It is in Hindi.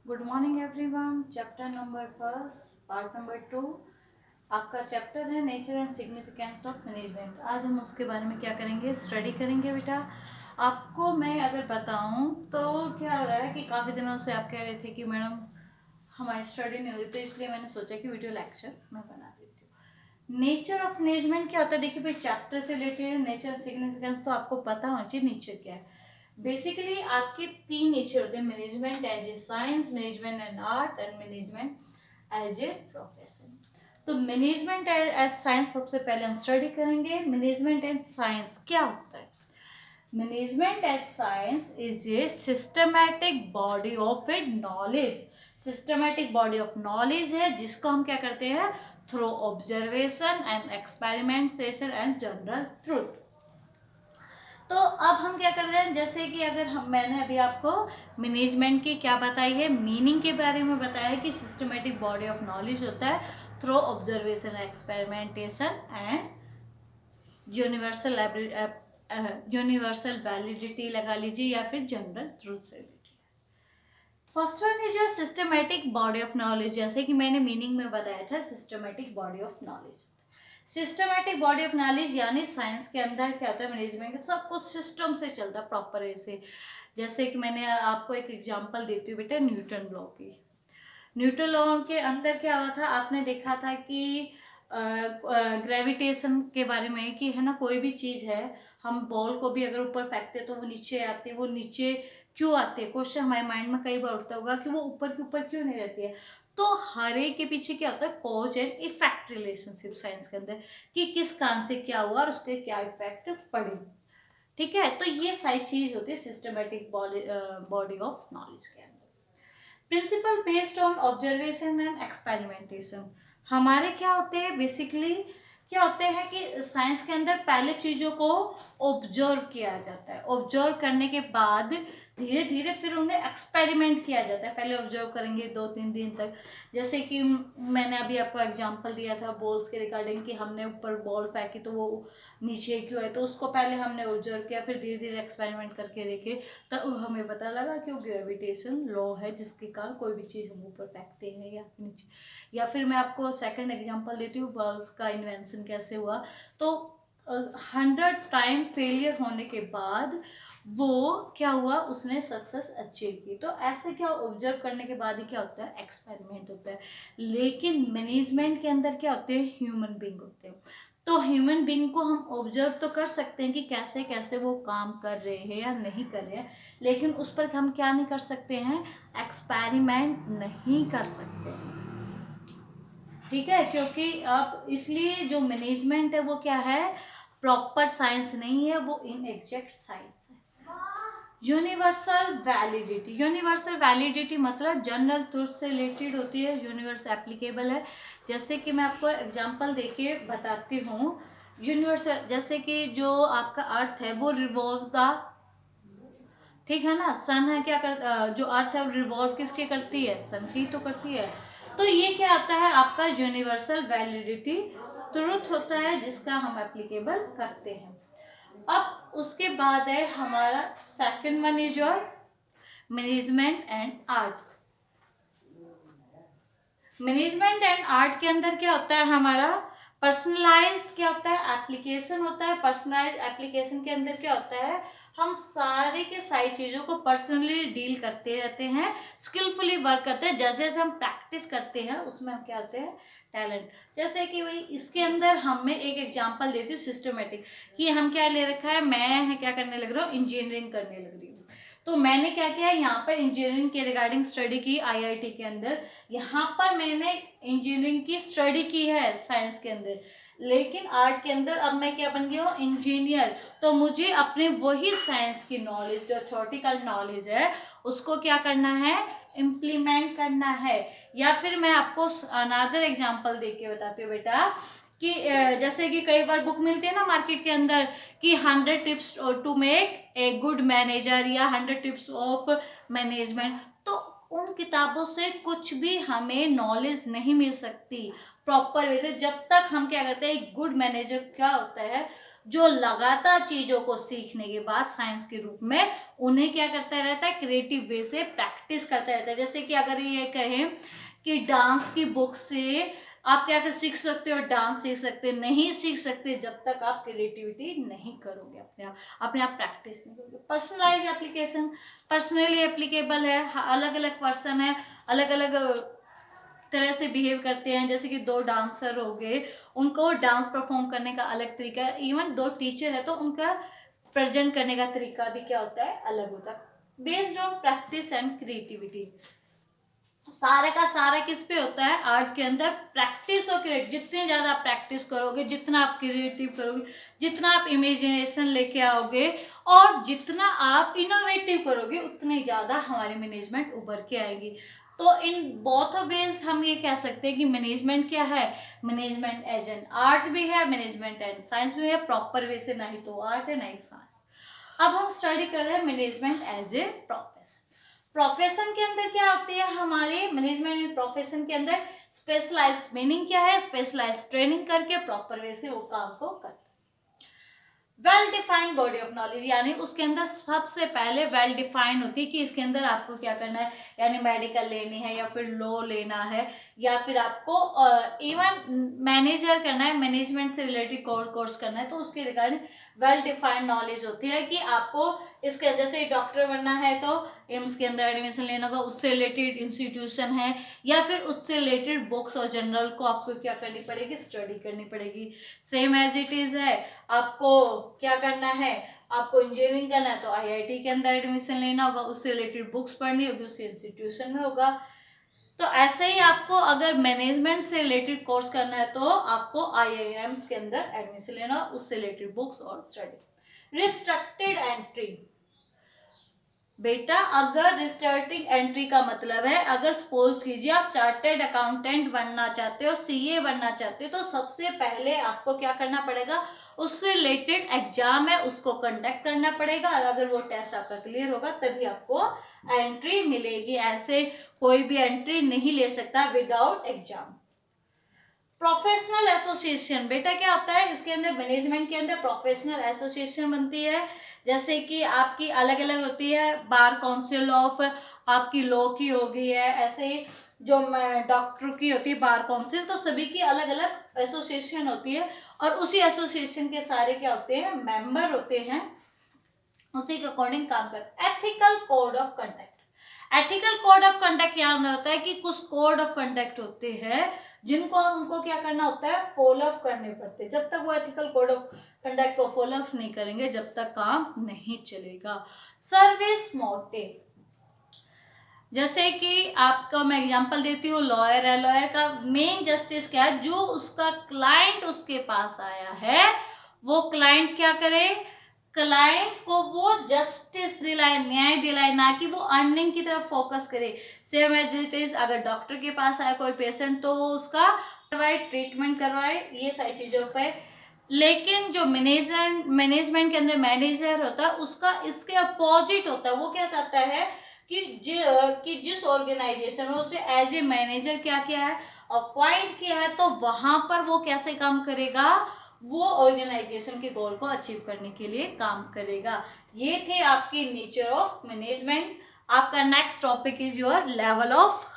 Good morning everyone. Chapter number first part number 2 आपका चैप्टर है nature and significance of management. आज हम उसके बारे में क्या करेंगे, स्टडी करेंगे बेटा। आपको मैं अगर बताऊं तो क्या हो रहा है कि काफ़ी दिनों से आप कह रहे थे कि मैडम हमारी स्टडी नहीं हो रही, तो इसलिए मैंने सोचा कि वीडियो लेक्चर मैं बना देती हूँ। नेचर ऑफ मैनेजमेंट क्या होता है, देखिए भाई चैप्टर से रिलेटेड नेचर एंड सिग्निफिकेंस तो आपको पता होना चाहिए नेचर क्या है। बेसिकली आपके तीन नेचर होते हैं, management as a science, management and art and management as a profession. तो मैनेजमेंट एज साइंस सबसे पहले हम स्टडी करेंगे। मैनेजमेंट एंड साइंस क्या होता है? Management as science is a systematic body of a knowledge. Systematic body of knowledge है जिसको हम क्या करते हैं, through observation and experimentation and general truth. तो अब हम क्या कर रहे हैं, जैसे कि अगर मैंने अभी आपको मैनेजमेंट की क्या बताई है, मीनिंग के बारे में बताया है कि सिस्टमेटिक बॉडी ऑफ नॉलेज होता है through observation experimentation and universal universal validity लगा लीजिए या फिर जनरल ट्रूथ से। First one is your systematic body of knowledge. जैसे कि मैंने मीनिंग में बताया था, systematic body of knowledge. Systematic body of knowledge यानी साइंस के अंदर क्या होता है, मैनेजमेंट सब कुछ सिस्टम से चलता है प्रॉपर वे से। जैसे कि मैंने आपको एक एग्जांपल देती हूँ बेटा, न्यूटन लॉ की। न्यूटन लॉ के अंदर क्या हुआ था, आपने देखा था कि ग्रेविटेशन के बारे में कि है ना, कोई भी चीज़ है, हम बॉल को भी अगर ऊपर फेंकते तो वो नीचे आती है। वो नीचे क्यों आते हैं, क्वेश्चन हमारे माइंड में कई बार उठता होगा कि वो ऊपर के ऊपर क्यों नहीं रहती है। तो हर एक के पीछे क्या होता है, cause and effect relationship science के अंदर, कि किस कारण से क्या हुआ और उसके क्या इफेक्ट पड़े। ठीक है, तो ये सारी चीज होती है सिस्टमेटिक बॉडी ऑफ नॉलेज के अंदर। Principle based on observation and experimentation हमारे क्या होते हैं, बेसिकली क्या होते हैं कि साइंस के अंदर पहले चीज़ों को ऑब्जर्व किया जाता है। ऑब्जर्व करने के बाद धीरे धीरे फिर उन्हें एक्सपेरिमेंट किया जाता है। पहले ऑब्जर्व करेंगे 2-3 दिन तक। जैसे कि मैंने अभी आपको एग्जांपल दिया था बॉल्स के रिगार्डिंग कि हमने ऊपर बॉल फेंकी तो वो नीचे क्यों है, तो उसको पहले हमने ऑब्जर्व किया, फिर धीरे धीरे एक्सपेरिमेंट करके देखे, तब हमें पता लगा कि वो ग्रेविटेशन लॉ है जिसके कारण कोई भी चीज़ हम ऊपर फेंकते हैं या फिर नीचे। या फिर मैं आपको सेकंड एग्जांपल देती हूँ, बल्ब का इन्वेंशन कैसे हुआ। तो 100 टाइम फेलियर होने के बाद वो क्या हुआ, उसने सक्सेस अचीव की। तो ऐसे क्या ऑब्जर्व करने के बाद ही क्या होता है, एक्सपेरिमेंट होता है। लेकिन मैनेजमेंट के अंदर क्या होते हैं, ह्यूमन बींग होते हैं। तो ह्यूमन बींग को हम ऑब्जर्व तो कर सकते हैं कि कैसे कैसे वो काम कर रहे हैं या नहीं कर रहे हैं, लेकिन उस पर हम क्या नहीं कर सकते हैं, एक्सपेरिमेंट नहीं कर सकते हैं। ठीक है, क्योंकि अब इसलिए जो मैनेजमेंट है वो क्या है, प्रॉपर साइंस नहीं है, वो इनएग्जैक्ट साइंस है। यूनिवर्सल वैलिडिटी, यूनिवर्सल वैलिडिटी मतलब जनरल ट्रूथ से रिलेटेड होती है, यूनिवर्स एप्लीकेबल है। जैसे कि मैं आपको एग्जांपल देके बताती हूँ। यूनिवर्सल जैसे कि जो आपका अर्थ है वो रिवॉल्व द, ठीक है ना, सन है क्या कर, जो अर्थ है वो रिवॉल्व किसके करती है, सन की तो करती है। तो ये क्या आता है आपका यूनिवर्सल वैलिडिटी ट्रूथ होता है जिसका हम एप्लीकेबल करते हैं। अब उसके बाद है हमारा second one is your management and art. Management and art के अंदर क्या होता है हमारा, पर्सनलाइज्ड क्या होता है, एप्लीकेशन होता है। पर्सनलाइज्ड एप्लीकेशन के अंदर क्या होता है, हम सारे के सारी चीज़ों को पर्सनली डील करते रहते हैं, स्किलफुली वर्क करते हैं। जैसे जैसे हम प्रैक्टिस करते हैं उसमें हम क्या होते हैं, टैलेंट। जैसे कि भाई इसके अंदर हमें एक एग्जांपल देती हूँ सिस्टमेटिक, कि हम क्या ले रखा है, मैं क्या करने लग रहा हूँ, इंजीनियरिंग करने लग रही हूँ। तो मैंने क्या किया, यहाँ पर इंजीनियरिंग के रिगार्डिंग स्टडी की आईआईटी के अंदर। यहाँ पर मैंने इंजीनियरिंग की स्टडी की है साइंस के अंदर, लेकिन आर्ट के अंदर अब मैं क्या बन गया हूँ, इंजीनियर। तो मुझे अपने वही साइंस की नॉलेज, जो थ्योरेटिकल नॉलेज है, उसको क्या करना है, इम्प्लीमेंट करना है। या फिर मैं आपको अनदर एग्जांपल दे के बताती हूँ बेटा, कि जैसे कि कई बार बुक मिलती है ना मार्केट के अंदर, कि 100 tips to make a good manager या 100 टिप्स ऑफ मैनेजमेंट। तो उन किताबों से कुछ भी हमें नॉलेज नहीं मिल सकती प्रॉपर वे से, जब तक हम क्या करते हैं, गुड मैनेजर क्या होता है, जो लगातार चीजों को सीखने के बाद साइंस के रूप में उन्हें क्या करता रहता है, क्रिएटिव वे से प्रैक्टिस करता रहता है। जैसे कि अगर ये कहें कि डांस की बुक से आप क्या कर सीख सकते हो, डांस सीख सकते, नहीं सीख सकते जब तक आप क्रिएटिविटी नहीं करोगे, अपने आप प्रैक्टिस नहीं करोगे। पर्सनलाइज एप्लीकेशन, पर्सनली एप्लीकेबल है, अलग अलग पर्सन है, अलग अलग तरह से बिहेव करते हैं। जैसे कि दो डांसर हो गए, उनको डांस परफॉर्म करने का अलग तरीका है, इवन दो टीचर है तो उनका प्रेजेंट करने का तरीका भी क्या होता है, अलग होता है, based on practice and creativity. सारा का सारा किस पे होता है, आर्ट के अंदर प्रैक्टिस और क्रिएट। जितने ज्यादा आप प्रैक्टिस करोगे, जितना आप क्रिएटिव करोगे, जितना आप इमेजिनेशन लेके आओगे और जितना आप इनोवेटिव करोगे, उतनी ज्यादा हमारी मैनेजमेंट उभर के आएगी। तो इन बोथ वेज हम ये कह सकते हैं कि मैनेजमेंट क्या है, मैनेजमेंट एज एन आर्ट भी है, मैनेजमेंट एंड साइंस भी है, प्रॉपर वे से, ना ही तो आर्ट है ना ही साइंस। अब हम स्टडी कर रहे हैं management as a profession. Profession के अंदर क्या होती है, हमारे मैनेजमेंट प्रोफेशन के अंदर स्पेशलाइज मीनिंग क्या है, स्पेशलाइज ट्रेनिंग करके प्रॉपर वे से वो काम को करते हैं। Well defined body of knowledge, यानी उसके अंदर सबसे पहले वेल डिफाइन होती है कि इसके अंदर आपको क्या करना है, यानी मेडिकल लेनी है या फिर लॉ लेना है या फिर आपको इवन मैनेजर करना है, मैनेजमेंट से रिलेटेड कोर्स करना है, तो उसके रिगार्डिंग वेल डिफाइंड नॉलेज होती है कि आपको इसके अंदर से डॉक्टर बनना है तो एम्स के अंदर एडमिशन लेना होगा, उससे रिलेटेड इंस्टीट्यूशन है या फिर उससे रिलेटेड बुक्स और जर्नल को आपको क्या करनी पड़ेगी, स्टडी करनी पड़ेगी। सेम एज इट इज है, आपको क्या करना है, आपको इंजीनियरिंग करना है तो आईआईटी के अंदर एडमिशन लेना होगा, उससे रिलेटेड बुक्स पढ़नी होगी, उससे इंस्टीट्यूशन में होगा। तो ऐसे ही आपको अगर मैनेजमेंट से रिलेटेड कोर्स करना है तो आपको आईआईएम्स के अंदर एडमिशन लेना, उससे रिलेटेड बुक्स और स्टडी। रिस्ट्रिक्टेड एंट्री, बेटा अगर रिस्ट्रिक्टिंग एंट्री का मतलब है, अगर सपोज कीजिए आप चार्टेड अकाउंटेंट बनना चाहते हो, सीए बनना चाहते हो, तो सबसे पहले आपको क्या करना पड़ेगा, उससे रिलेटेड एग्जाम है उसको कंडक्ट करना पड़ेगा, और अगर वो टेस्ट आपका क्लियर होगा तभी आपको एंट्री मिलेगी। ऐसे कोई भी एंट्री नहीं ले सकता विदाउट एग्जाम। प्रोफेशनल एसोसिएशन, बेटा क्या होता है, इसके अंदर मैनेजमेंट के अंदर प्रोफेशनल एसोसिएशन बनती है, जैसे कि आपकी अलग अलग होती है, बार काउंसिल ऑफ आपकी लॉ की हो गई है, ऐसे ही जो डॉक्टर की होती है बार काउंसिल, तो सभी की अलग अलग एसोसिएशन होती है और उसी एसोसिएशन के सारे क्या होते हैं, मेंबर होते हैं, उसी के अकॉर्डिंग काम करते हैं। Ethical code of conduct, ethical code of conduct क्या होता है कि कुछ कोड ऑफ कंडक्ट होते हैं जिनको उनको क्या करना होता है, फॉलो अप करने पड़ते हैं। जब तक वो एथिकल कोड ऑफ कंडक्ट को फॉलो अप नहीं करेंगे जब तक काम नहीं चलेगा। सर्विस मोटिव, जैसे कि आपका मैं एग्जांपल देती हूँ, लॉयर है, लॉयर का मेन जस्टिस क्या है, जो उसका क्लाइंट उसके पास आया है वो क्लाइंट क्या करे, क्लाइंट को वो जस्टिस दिलाए, न्याय दिलाए, ना कि वो अर्निंग की तरफ फोकस करे। सेम एज इट इज, अगर डॉक्टर के पास आए कोई पेशेंट तो वो उसका करवाए, ट्रीटमेंट करवाए, ये सारी चीजों पे। लेकिन जो मैनेजमेंट के अंदर मैनेजर होता है उसका इसके अपोजिट होता है, वो क्या चाहता है कि जिस ऑर्गेनाइजेशन में उसे एज ए मैनेजर क्या किया है, अपॉइंट किया है, तो वहां पर वो कैसे काम करेगा, वो ऑर्गेनाइजेशन के गोल को अचीव करने के लिए काम करेगा। ये थे आपकी नेचर ऑफ मैनेजमेंट। आपका next topic is your level of